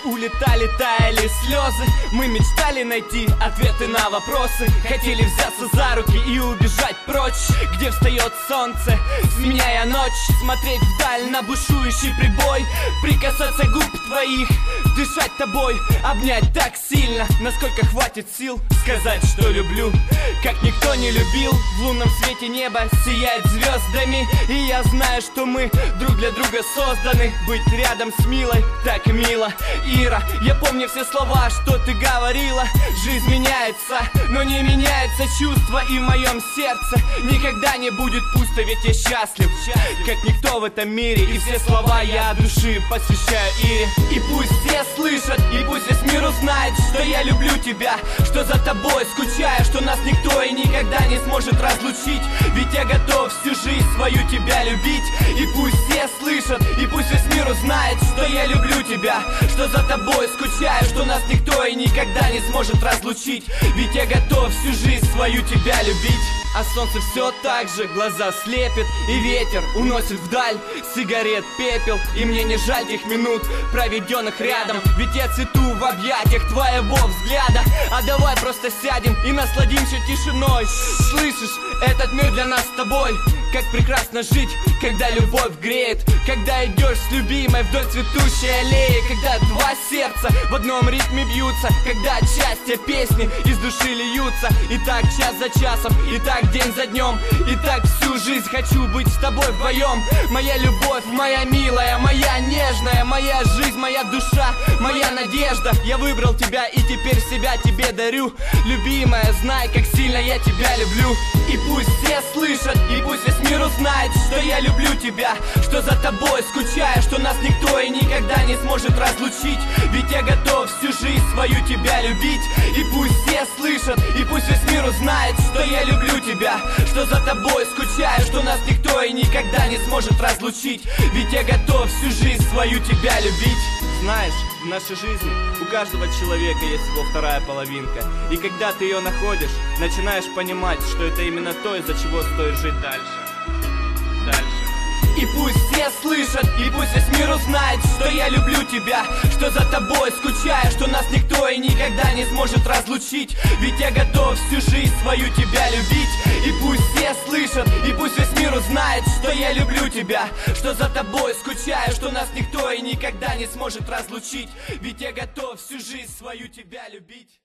улетали, таяли слезы. Мы мечтали найти ответы на вопросы. Хотели взяться за руки и убежать прочь, где встает солнце, сменяя ночь. Смотреть вдаль на бушующий прибой, прикасаться губ твоих, дышать тобой, обнять так сильно, насколько хватит сил сказать, что люблю. Как никто не любил, в лунном свете небо сияет звездами. И я знаю, что мы друг для друга созданы. Быть рядом с милой так мило. Ира, я помню все слова, что ты говорила. Жизнь меняется, но не меняется чувство. И в моем сердце никогда не будет пусто, ведь я счастлив, как никто в этом мире. И все слова я от души посвящаю Ире. И пусть все слышат, и пусть весь мир узнает, что я люблю тебя, что за тобой скучаю, что нас никто и никогда не сможет разлучить. Ведь я готов всю жизнь свою тебя любить. И пусть все слышат, и пусть весь мир узнает, что я люблю тебя, что за тобой скучаю, что нас никто и никогда не сможет разлучить. Ведь я готов всю жизнь свою тебя любить. А солнце все так же глаза слепит, и ветер уносит вдаль сигарет пепел. И мне не жаль тех минут, проведенных рядом, ведь я цвету в объятиях твоего взгляда. А давай просто сядем и насладимся тишиной. Слышишь, этот мир для нас с тобой. Как прекрасно жить, когда любовь греет, когда идешь с любимой вдоль цветущей аллеи, когда два сердца в одном ритме бьются, когда от счастья песни из души льются. И так час за часом, и так день за днем, и так всю жизнь хочу быть с тобой вдвоем. Моя любовь, моя милая, моя нежная, моя жизнь, моя душа, моя надежда. Я выбрал тебя и теперь себя тебе дарю. Любимая, знай, как сильно я тебя люблю. И пусть все слышат, и пусть весь мир узнает, что я люблю тебя, что за тобой скучаю, что нас никто и никогда не сможет разлучить. Ведь я готов всю жизнь свою тебя любить. И пусть все слышат, и пусть весь мир узнает, что я люблю тебя, что за тобой скучаю, что нас никто и никогда не сможет разлучить. Ведь я готов всю жизнь свою тебя любить. Знаешь, в нашей жизни у каждого человека есть его вторая половинка. И когда ты ее находишь, начинаешь понимать, что это именно то, из-за чего стоит жить дальше. И пусть все слышат, и пусть весь мир узнает, что я люблю тебя, что за тобой скучаю, что нас никто и никогда не сможет разлучить. Ведь я готов всю жизнь свою тебя любить. И пусть все слышат, и пусть весь мир узнает, что я люблю тебя, что за тобой скучаю, что нас никто и никогда не сможет разлучить. Ведь я готов всю жизнь свою тебя любить.